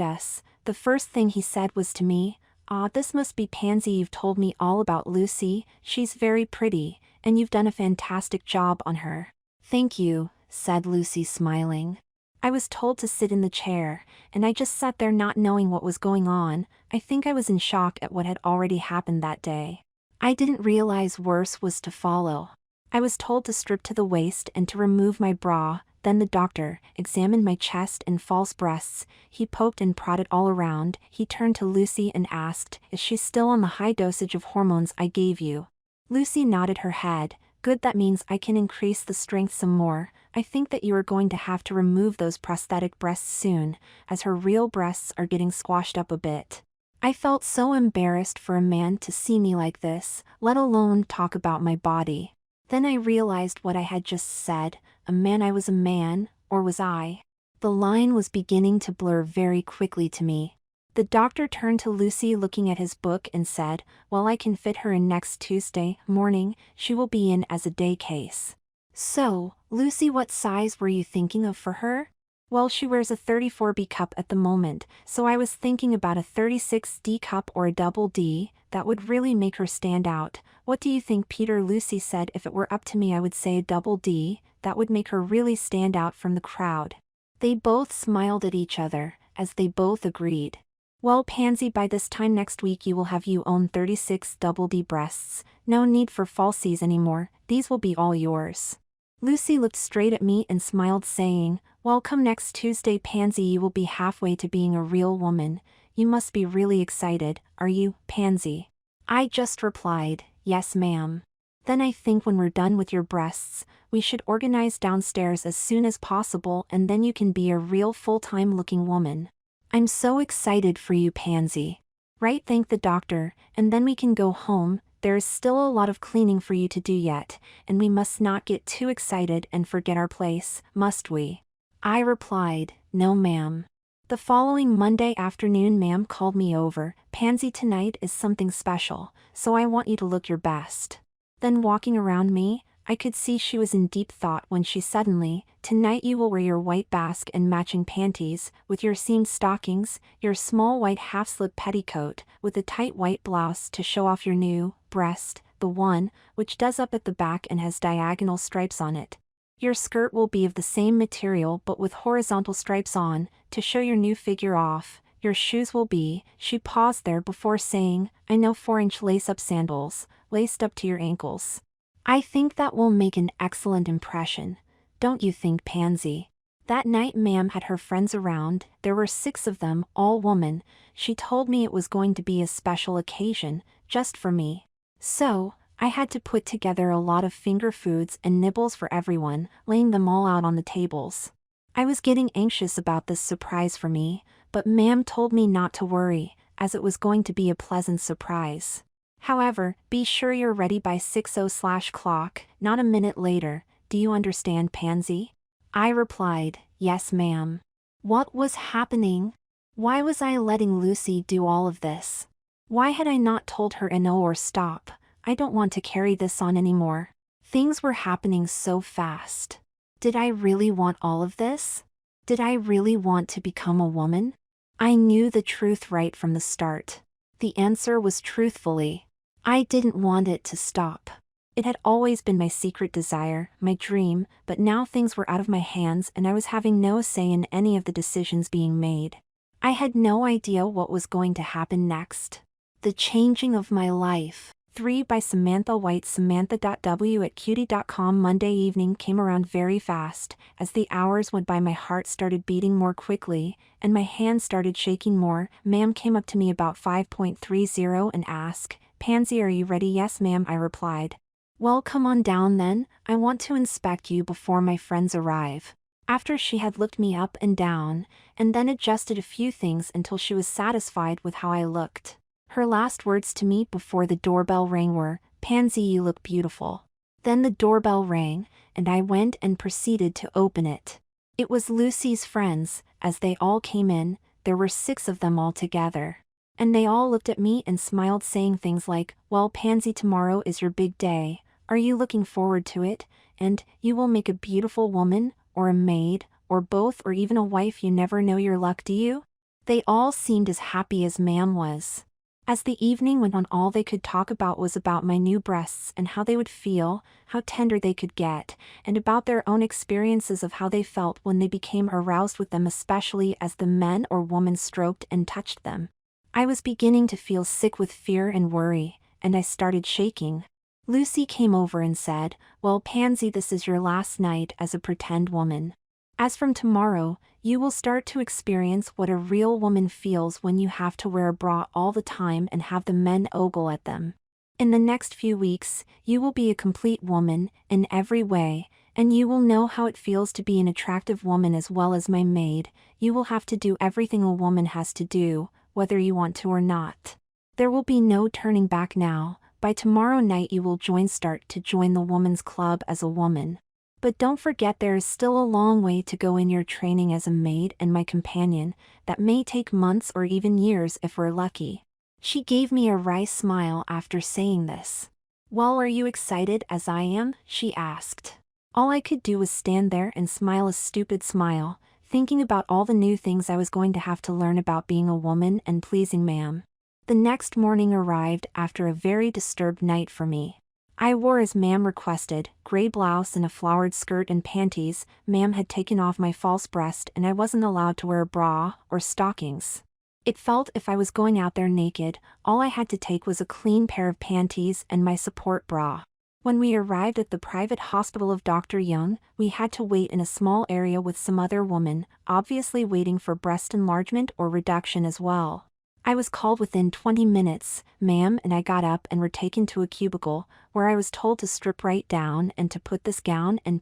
us. The first thing he said was to me, "Ah, this must be Pansy. You've told me all about Lucy. She's very pretty, and you've done a fantastic job on her." "Thank you," said Lucy, smiling. I was told to sit in the chair, and I just sat there not knowing what was going on. I think I was in shock at what had already happened that day. I didn't realize worse was to follow. I was told to strip to the waist and to remove my bra. Then the doctor examined my chest and false breasts. He poked and prodded all around. He turned to Lucy and asked, "Is she still on the high dosage of hormones I gave you?" Lucy nodded her head. "Good, that means I can increase the strength some more. I think that you are going to have to remove those prosthetic breasts soon, as her real breasts are getting squashed up a bit." I felt so embarrassed for a man to see me like this, let alone talk about my body. Then I realized what I had just said. A man? I was a man, or was I? The line was beginning to blur very quickly to me. The doctor turned to Lucy looking at his book and said, well, I can fit her in next Tuesday morning, she will be in as a day case. So, Lucy, what size were you thinking of for her? Well, she wears a 34B cup at the moment, so I was thinking about a 36D cup or a double D, that would really make her stand out. What do you think, Peter? Lucy said, if it were up to me I would say a double D, that would make her really stand out from the crowd. They both smiled at each other, as they both agreed. Well, Pansy, by this time next week you will have you own 36 double D breasts, no need for falsies anymore, these will be all yours. Lucy looked straight at me and smiled, saying, well, come next Tuesday, Pansy, you will be halfway to being a real woman. You must be really excited, are you, Pansy? I just replied, yes, ma'am. Then I think when we're done with your breasts, we should organize downstairs as soon as possible, and then you can be a real full-time looking woman. I'm so excited for you, Pansy. Right, thank the doctor, and then we can go home. There is still a lot of cleaning for you to do yet, and we must not get too excited and forget our place, must we? I replied, no, ma'am. The following Monday afternoon, ma'am called me over. Pansy, tonight is something special, so I want you to look your best. Then walking around me, I could see she was in deep thought when she suddenly, tonight you will wear your white basque and matching panties, with your seamed stockings, your small white half-slip petticoat, with a tight white blouse to show off your new breast, the one which does up at the back and has diagonal stripes on it. Your skirt will be of the same material but with horizontal stripes on, to show your new figure off. Your shoes will be, she paused there before saying, I know, 4-inch lace-up sandals, laced up to your ankles. I think that will make an excellent impression. Don't you think, Pansy? That night ma'am had her friends around, there were 6 of them, all women. She told me it was going to be a special occasion, just for me. So, I had to put together a lot of finger foods and nibbles for everyone, laying them all out on the tables. I was getting anxious about this surprise for me, but ma'am told me not to worry, as it was going to be a pleasant surprise. However, be sure you're ready by 6:00, not a minute later. Do you understand, Pansy? I replied, yes, ma'am. What was happening? Why was I letting Lucy do all of this? Why had I not told her no or stop? I don't want to carry this on anymore. Things were happening so fast. Did I really want all of this? Did I really want to become a woman? I knew the truth right from the start. The answer was truthfully. I didn't want it to stop. It had always been my secret desire, my dream, but now things were out of my hands and I was having no say in any of the decisions being made. I had no idea what was going to happen next. The changing of my life. 3 by Samantha White. Samantha.w@cutie.com. Monday evening came around very fast. As the hours went by, my heart started beating more quickly, and my hands started shaking more. Ma'am came up to me about 5:30 and asked, Pansy, are you ready? Yes, ma'am, I replied. Well, come on down then, I want to inspect you before my friends arrive. After she had looked me up and down, and then adjusted a few things until she was satisfied with how I looked. Her last words to me before the doorbell rang were, Pansy, you look beautiful. Then the doorbell rang, and I went and proceeded to open it. It was Lucy's friends. As they all came in, there were 6 of them altogether. And they all looked at me and smiled, saying things like, well, Pansy, tomorrow is your big day. Are you looking forward to it? And, you will make a beautiful woman, or a maid, or both, or even a wife. You never know your luck, do you? They all seemed as happy as ma'am was. As the evening went on, all they could talk about was about my new breasts and how they would feel, how tender they could get, and about their own experiences of how they felt when they became aroused with them, especially as the men or women stroked and touched them. I was beginning to feel sick with fear and worry, and I started shaking. Lucy came over and said, well, Pansy, this is your last night as a pretend woman. As from tomorrow, you will start to experience what a real woman feels when you have to wear a bra all the time and have the men ogle at them. In the next few weeks, you will be a complete woman, in every way, and you will know how it feels to be an attractive woman as well as my maid. You will have to do everything a woman has to do, whether you want to or not. There will be no turning back now. By tomorrow night you will start to join the woman's club as a woman. But don't forget there is still a long way to go in your training as a maid and my companion. That may take months or even years if we're lucky." She gave me a wry smile after saying this. "Well, are you excited as I am?" she asked. All I could do was stand there and smile a stupid smile, thinking about all the new things I was going to have to learn about being a woman and pleasing ma'am. The next morning arrived after a very disturbed night for me. I wore as ma'am requested, gray blouse and a flowered skirt and panties. Ma'am had taken off my false breast and I wasn't allowed to wear a bra or stockings. It felt if I was going out there naked, all I had to take was a clean pair of panties and my support bra. When we arrived at the private hospital of Dr. Young, we had to wait in a small area with some other woman, obviously waiting for breast enlargement or reduction as well. I was called within 20 minutes, ma'am, and I got up and were taken to a cubicle, where I was told to strip right down and to put this gown and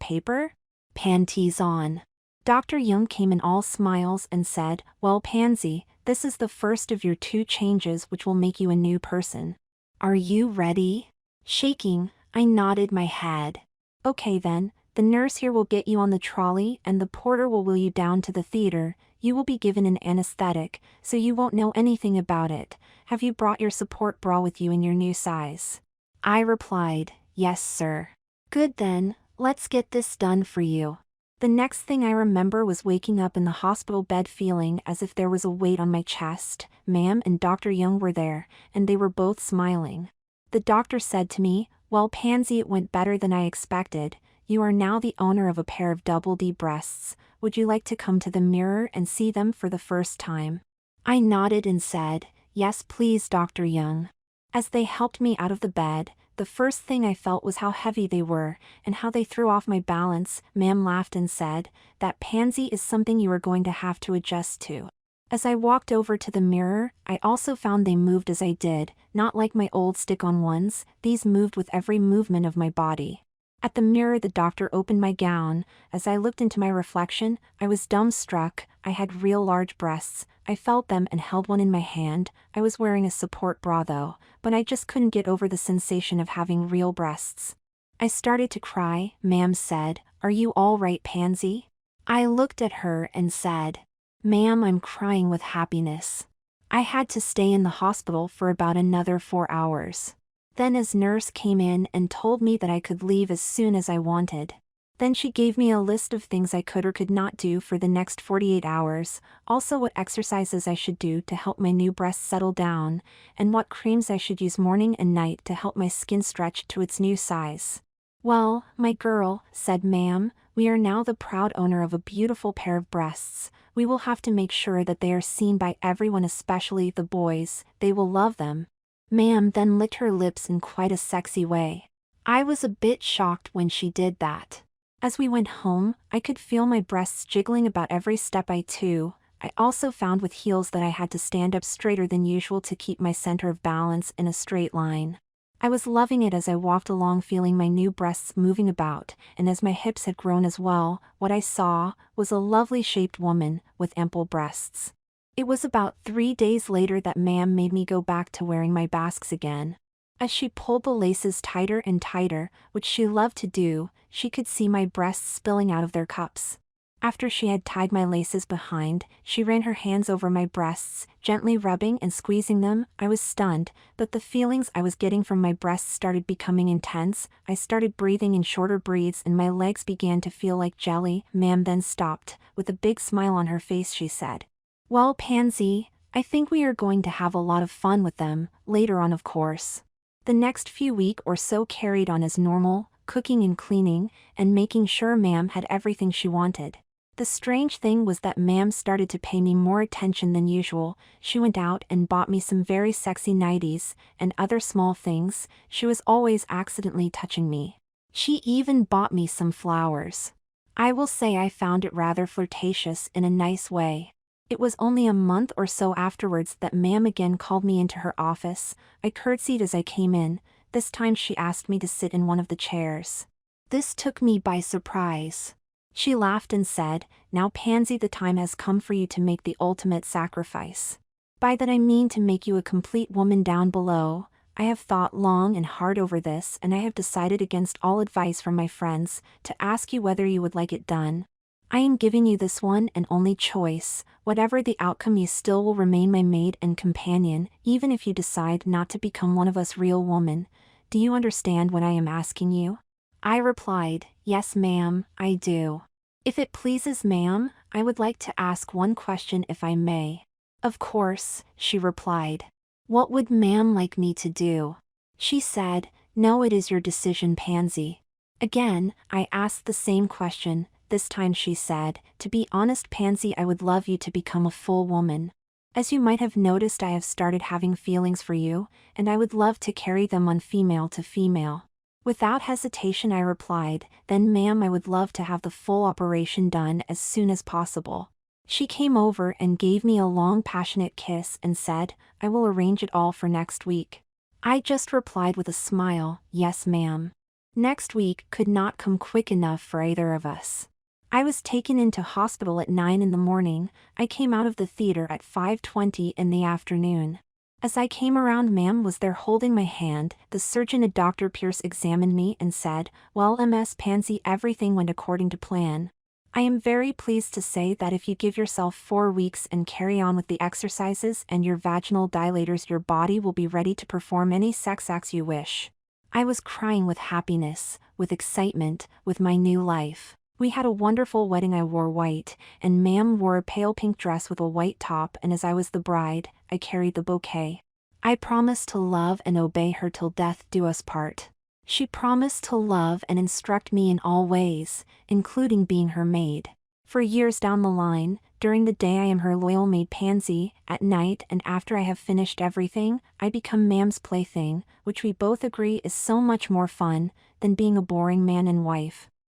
panties on. Dr. Young came in all smiles and said, "Well, Pansy, this is the first of your 2 changes which will make you a new person. Are you ready?" Shaking, I nodded my head. "Okay then, the nurse here will get you on the trolley and the porter will wheel you down to the theater. You will be given an anesthetic, so you won't know anything about it. Have you brought your support bra with you in your new size?" I replied, "Yes, sir." "Good then, let's get this done for you." The next thing I remember was waking up in the hospital bed feeling as if there was a weight on my chest. Ma'am and Dr. Young were there, and they were both smiling. The doctor said to me, "Well, Pansy, it went better than I expected. You are now the owner of a pair of double D breasts. Would you like to come to the mirror and see them for the first time?" I nodded and said, "Yes please, Dr. Young." As they helped me out of the bed, the first thing I felt was how heavy they were, and how they threw off my balance. Ma'am laughed and said, "That, Pansy, is something you are going to have to adjust to." As I walked over to the mirror, I also found they moved as I did, not like my old stick-on ones. These moved with every movement of my body. At the mirror the doctor opened my gown. As I looked into my reflection, I was dumbstruck. I had real large breasts. I felt them and held one in my hand. I was wearing a support bra though, but I just couldn't get over the sensation of having real breasts. I started to cry. Ma'am said, "Are you all right, Pansy?" I looked at her and said, "Ma'am, I'm crying with happiness." I had to stay in the hospital for about another 4 hours. Then his nurse came in and told me that I could leave as soon as I wanted. Then she gave me a list of things I could or could not do for the next 48 hours, also what exercises I should do to help my new breasts settle down, and what creams I should use morning and night to help my skin stretch to its new size. "Well, my girl," said ma'am, "we are now the proud owner of a beautiful pair of breasts. We will have to make sure that they are seen by everyone, especially the boys. They will love them." Ma'am then licked her lips in quite a sexy way. I was a bit shocked when she did that. As we went home, I could feel my breasts jiggling about every step I took. I also found with heels that I had to stand up straighter than usual to keep my center of balance in a straight line. I was loving it as I walked along, feeling my new breasts moving about, and as my hips had grown as well, what I saw was a lovely shaped woman with ample breasts. It was about 3 days later that ma'am made me go back to wearing my basques again. As she pulled the laces tighter and tighter, which she loved to do, she could see my breasts spilling out of their cups. After she had tied my laces behind, she ran her hands over my breasts, gently rubbing and squeezing them. I was stunned, but the feelings I was getting from my breasts started becoming intense. I started breathing in shorter breaths and my legs began to feel like jelly. Ma'am then stopped. With a big smile on her face she said, "Well, Pansy, I think we are going to have a lot of fun with them, later on of course." The next few weeks or so carried on as normal, cooking and cleaning, and making sure ma'am had everything she wanted. The strange thing was that ma'am started to pay me more attention than usual. She went out and bought me some very sexy nighties, and other small things. She was always accidentally touching me. She even bought me some flowers. I will say I found it rather flirtatious in a nice way. It was only a month or so afterwards that ma'am again called me into her office. I curtsied as I came in. This time she asked me to sit in one of the chairs. This took me by surprise. She laughed and said, "Now Pansy, the time has come for you to make the ultimate sacrifice. By that I mean to make you a complete woman down below. I have thought long and hard over this, and I have decided against all advice from my friends, to ask you whether you would like it done. I am giving you this one and only choice. Whatever the outcome, you still will remain my maid and companion, even if you decide not to become one of us real woman. Do you understand what I am asking you? I replied, yes ma'am, I do. If it pleases ma'am, I would like to ask one question if I may. Of course, she replied. What would ma'am like me to do? She said, no, it is your decision, Pansy. Again, I asked the same question. This time she said, to be honest, Pansy, I would love you to become a full woman. As you might have noticed, I have started having feelings for you, and I would love to carry them on female to female. Without hesitation I replied, then ma'am, I would love to have the full operation done as soon as possible. She came over and gave me a long passionate kiss and said, I will arrange it all for next week. I just replied with a smile, yes ma'am. Next week could not come quick enough for either of us. I was taken into hospital at 9 in the morning. I came out of the theater at 5:20 in the afternoon. As I came around, ma'am was there holding my hand. The surgeon, Dr. Pierce, examined me and said, well, Ms. Pansy, everything went according to plan. I am very pleased to say that if you give yourself 4 weeks and carry on with the exercises and your vaginal dilators, your body will be ready to perform any sex acts you wish. I was crying with happiness, with excitement, with my new life. We had a wonderful wedding. I wore white, and ma'am wore a pale pink dress with a white top, and as I was the bride, I carried the bouquet. I promised to love and obey her till death do us part. She promised to love and instruct me in all ways, including being her maid. For years down the line, during the day I am her loyal maid Pansy, at night and after I have finished everything, I become ma'am's plaything, which we both agree is so much more fun than being a boring man and wife.